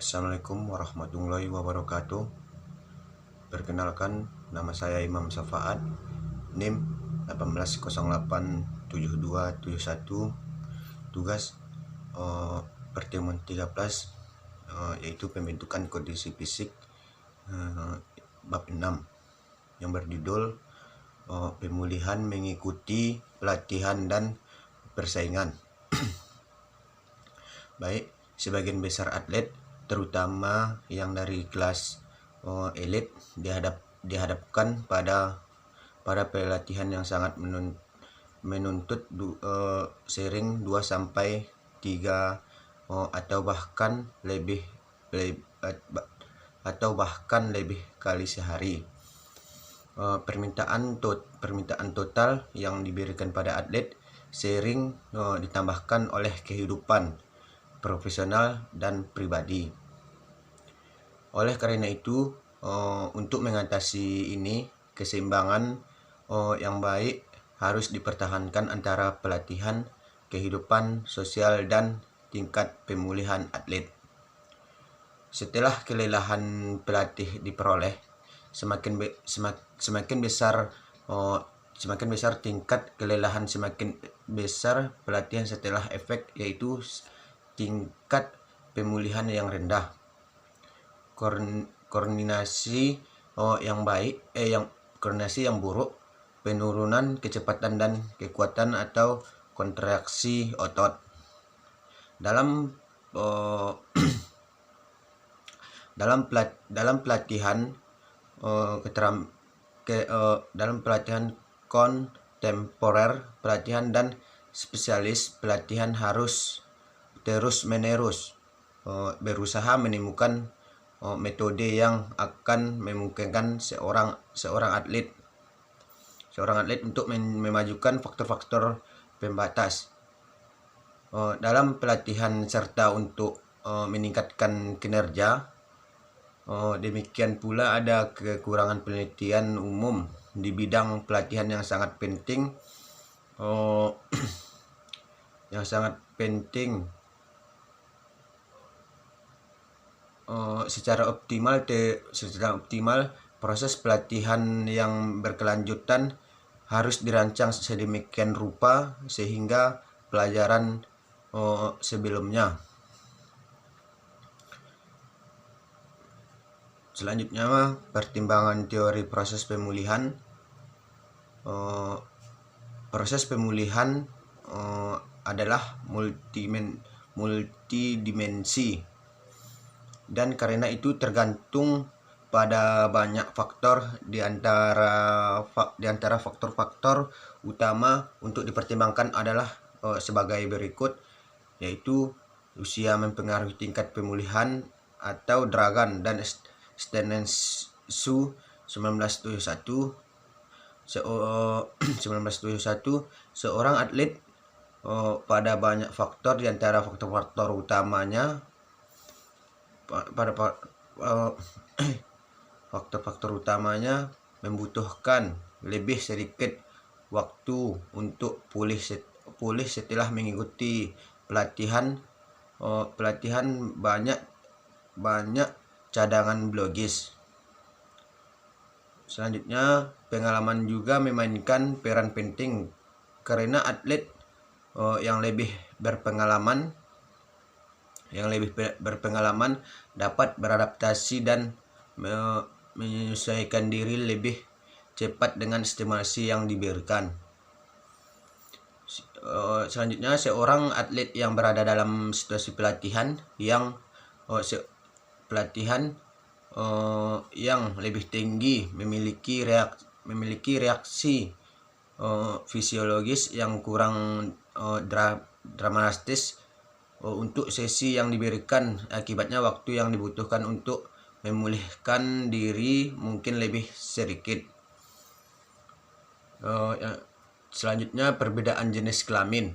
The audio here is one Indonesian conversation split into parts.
Assalamualaikum warahmatullahi wabarakatuh. Perkenalkan, nama saya Imam Safaat, NIM 18087271. Tugas pertemuan 13 yaitu pembentukan kondisi fisik bab 6 yang berjudul pemulihan mengikuti pelatihan dan persaingan. Baik, sebagian besar atlet terutama yang dari kelas elit dihadapkan pada pelatihan yang sangat menuntut sering 2-3 atau bahkan lebih kali sehari. Permintaan total yang diberikan pada atlet sering ditambahkan oleh kehidupan profesional dan pribadi. Oleh karena itu, untuk mengatasi ini, keseimbangan yang baik harus dipertahankan antara pelatihan, kehidupan sosial, dan tingkat pemulihan atlet. Setelah kelelahan pelatih diperoleh, semakin besar tingkat kelelahan, semakin besar pelatihan setelah efek, yaitu tingkat pemulihan yang rendah. Koordinasi yang buruk, penurunan kecepatan dan kekuatan atau kontraksi otot. Dalam pelatihan kontemporer, pelatihan dan spesialis, pelatihan harus terus-menerus berusaha menemukan metode yang akan memungkinkan seorang atlet untuk memajukan faktor-faktor pembatas dalam pelatihan serta untuk meningkatkan kinerja. Demikian pula ada kekurangan penelitian umum di bidang pelatihan yang sangat penting secara optimal proses pelatihan yang berkelanjutan harus dirancang sedemikian rupa sehingga pelajaran sebelumnya. Selanjutnya, pertimbangan teori proses pemulihan. Proses pemulihan adalah multidimensi, dan karena itu tergantung pada banyak faktor. Di antara faktor-faktor utama untuk dipertimbangkan adalah sebagai berikut, yaitu usia mempengaruhi tingkat pemulihan atau Dragan dan Stenensu 1971. Seorang atlet pada banyak faktor. Di antara faktor-faktor utamanya membutuhkan lebih sedikit waktu untuk pulih setelah mengikuti pelatihan banyak cadangan biologis. Selanjutnya, pengalaman juga memainkan peran penting, karena atlet yang lebih berpengalaman dapat beradaptasi dan menyesuaikan diri lebih cepat dengan stimulasi yang diberikan. Selanjutnya, seorang atlet yang berada dalam situasi pelatihan yang lebih tinggi memiliki reaksi fisiologis yang kurang dramatis untuk sesi yang diberikan. Akibatnya waktu yang dibutuhkan untuk memulihkan diri mungkin lebih sedikit. Selanjutnya, perbedaan jenis kelamin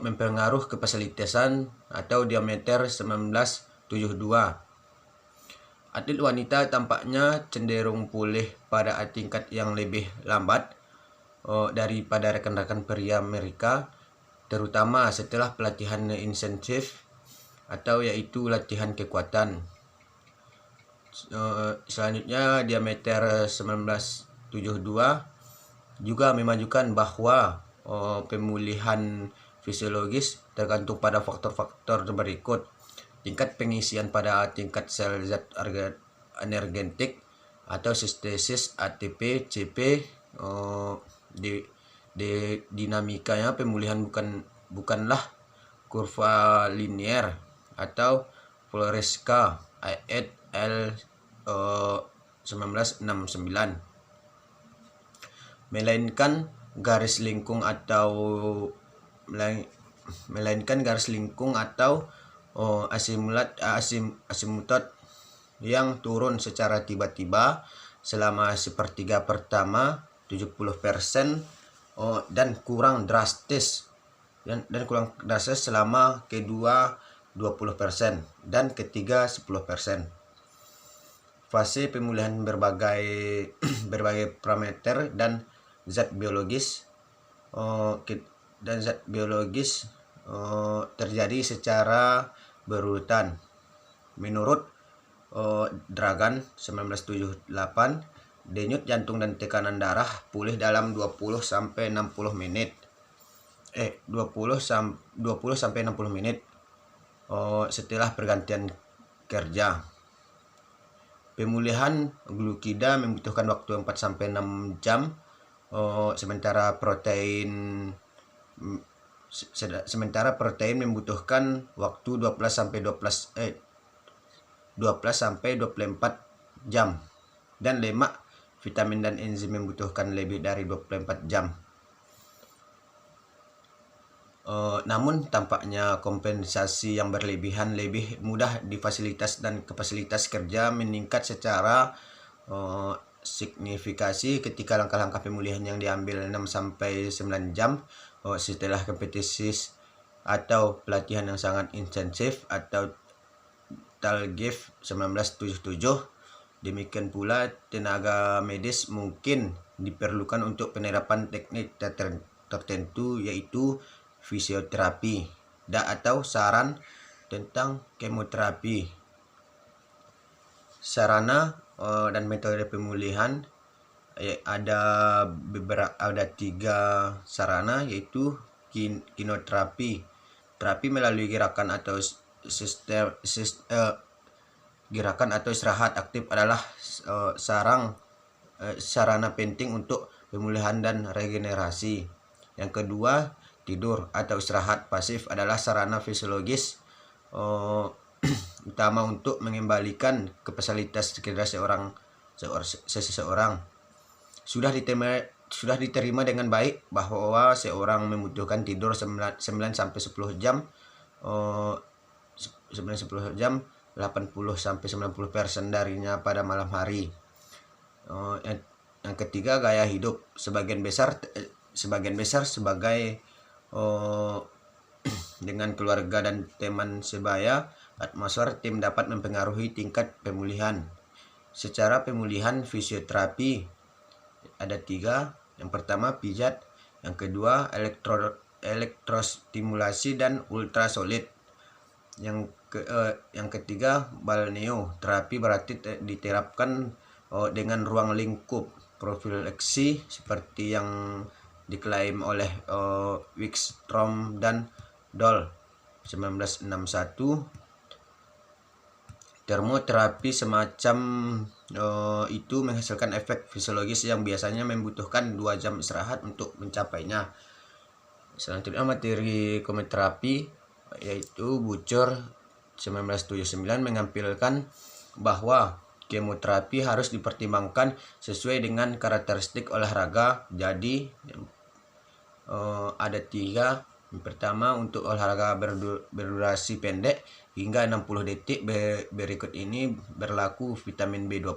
mempengaruhi kefasilitasan atau diameter 1972. Atlet wanita tampaknya cenderung pulih pada tingkat yang lebih lambat daripada rekan-rekan pria mereka, terutama setelah pelatihan intensif atau yaitu latihan kekuatan. Selanjutnya diameter 1972 juga memajukan bahwa pemulihan fisiologis tergantung pada faktor-faktor berikut: tingkat pengisian pada tingkat sel zat anergetik atau sintesis ATP, CP, dinamikanya pemulihan bukanlah kurva linier atau Floresca et al. 1969, melainkan garis lingkung atau asimutot yang turun secara tiba-tiba selama sepertiga pertama 70%, dan kurang drastis selama kedua 20% dan ketiga 10%. Fase pemulihan berbagai parameter dan zat biologis terjadi secara berurutan. Menurut Dragan 1978, denyut jantung dan tekanan darah pulih dalam 20 sampai 60 menit setelah pergantian kerja. Pemulihan glukida membutuhkan waktu 4 sampai 6 jam, sementara protein membutuhkan waktu 12 sampai 24 jam, dan lemak, vitamin dan enzim membutuhkan lebih dari 24 jam. Namun tampaknya kompensasi yang berlebihan lebih mudah di fasilitas dan kapasitas kerja meningkat secara signifikasi ketika langkah-langkah pemulihan yang diambil 6 sampai 9 jam setelah kompetisi atau pelatihan yang sangat intensif atau Talgev 1977. Demikian pula tenaga medis mungkin diperlukan untuk penerapan teknik tertentu, yaitu fisioterapi atau saran tentang kemoterapi. Sarana dan metode pemulihan ada 3 sarana, yaitu kinoterapi, terapi melalui gerakan atau istirahat aktif adalah sarana penting untuk pemulihan dan regenerasi. Yang kedua, tidur atau istirahat pasif adalah sarana fisiologis utama untuk mengembalikan kapasitas seseorang. Sudah diterima dengan baik bahwa seorang membutuhkan tidur 9 sampai 10 jam, 80 sampai 90% darinya pada malam hari. Yang ketiga, gaya hidup. Sebagian besar sebagai dengan keluarga dan teman sebaya, atmosfer tim dapat mempengaruhi tingkat pemulihan. Secara pemulihan fisioterapi ada 3. Yang pertama, pijat. Yang kedua, elektrostimulasi dan ultrasolid. Yang ketiga, balneo terapi, berarti diterapkan dengan ruang lingkup profilaksi seperti yang diklaim oleh Wikström dan Doll 1961. Termoterapi semacam itu menghasilkan efek fisiologis yang biasanya membutuhkan 2 jam istirahat untuk mencapainya. Selanjutnya, materi kemoterapi, yaitu Bucher 1979 mengampilkan bahwa kemoterapi harus dipertimbangkan sesuai dengan karakteristik olahraga. Jadi ada 3. Yang pertama, untuk olahraga berdurasi pendek hingga 60 detik berikut ini berlaku vitamin B12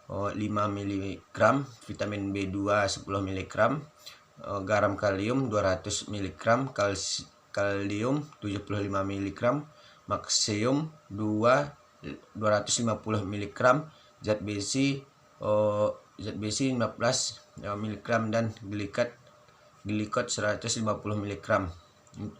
5 mg, vitamin B2 10 mg, garam kalium 200 mg, kalium 75 mg, magnesium 250 mg, zat besi 15 mg, dan glikot 150 mg.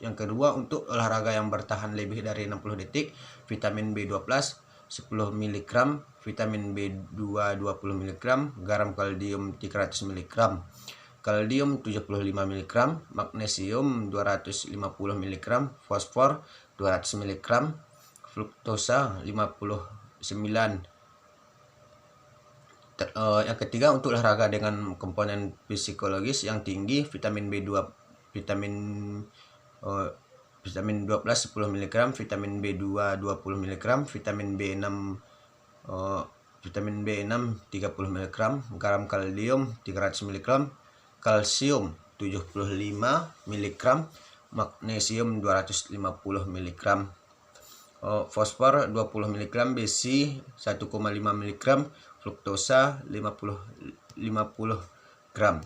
Yang kedua, untuk olahraga yang bertahan lebih dari 60 detik, vitamin B12 10 mg, vitamin B2 20 mg, garam kalsium 300 mg, kalsium 75 mg, magnesium 250 mg, fosfor 200 mg, fruktosa 59. Yang ketiga, untuk olahraga dengan komponen psikologis yang tinggi, vitamin B2 vitamin vitamin 12 10 mg, vitamin B2 20 mg, vitamin B6 vitamin B6 30 mg, garam kalsium 300 mg, kalsium 75 mg, magnesium 250 mg, fosfor 20 mg, besi 1,5 mg, fruktosa 50 gram.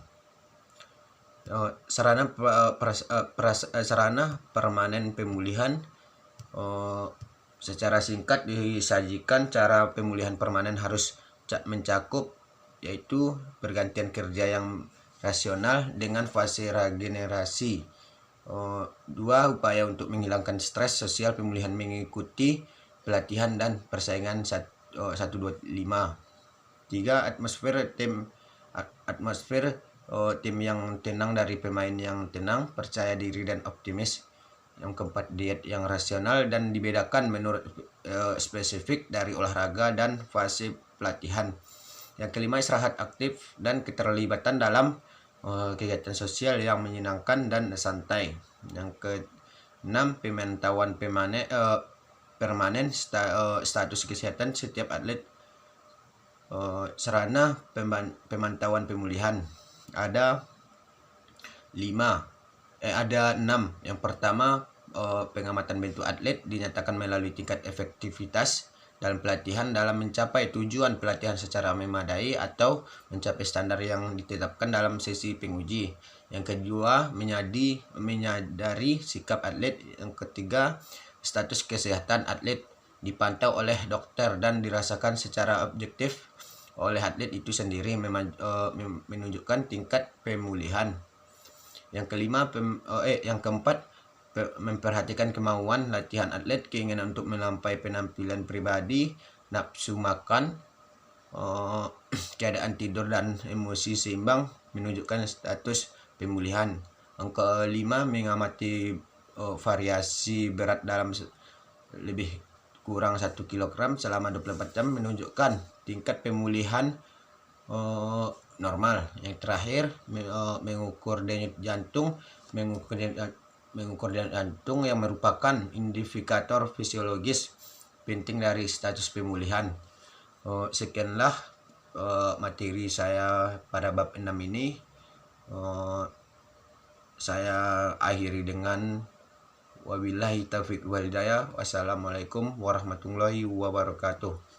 Sarana permanen pemulihan. Secara singkat disajikan cara pemulihan permanen harus mencakup, yaitu pergantian kerja yang rasional dengan fase regenerasi. 2. Upaya untuk menghilangkan stres sosial pemulihan mengikuti pelatihan dan persaingan 1, 2, 5. 3. Atmosfer tim yang tenang dari pemain yang tenang, percaya diri dan optimis. Yang keempat, diet yang rasional dan dibedakan menurut spesifik dari olahraga dan fase pelatihan. Yang kelima, istirahat aktif dan keterlibatan dalam kegiatan sosial yang menyenangkan dan santai. Yang keenam, pemantauan permanen status kesehatan setiap atlet. Sarana pemantauan pemulihan ada 6. Yang pertama, pengamatan bentuk atlet dinyatakan melalui tingkat efektivitas dalam pelatihan dalam mencapai tujuan pelatihan secara memadai atau mencapai standar yang ditetapkan dalam sesi penguji. Yang kedua, menyadari sikap atlet. Yang ketiga, status kesehatan atlet dipantau oleh dokter dan dirasakan secara objektif oleh atlet itu sendiri, menunjukkan tingkat pemulihan. Yang keempat, memperhatikan kemauan latihan atlet, keinginan untuk melampaui penampilan pribadi, nafsu makan, keadaan tidur dan emosi seimbang, menunjukkan status pemulihan. Yang kelima, mengamati variasi berat dalam lebih kurang 1 kg selama 24 jam, menunjukkan tingkat pemulihan normal. Yang terakhir, mengukur denyut jantung. Mengukur denyut jantung yang merupakan indikator fisiologis penting dari status pemulihan. Sekianlah materi saya pada bab 6 ini. Saya akhiri dengan wabillahi taufiq wal hidayah. Wassalamualaikum warahmatullahi wabarakatuh.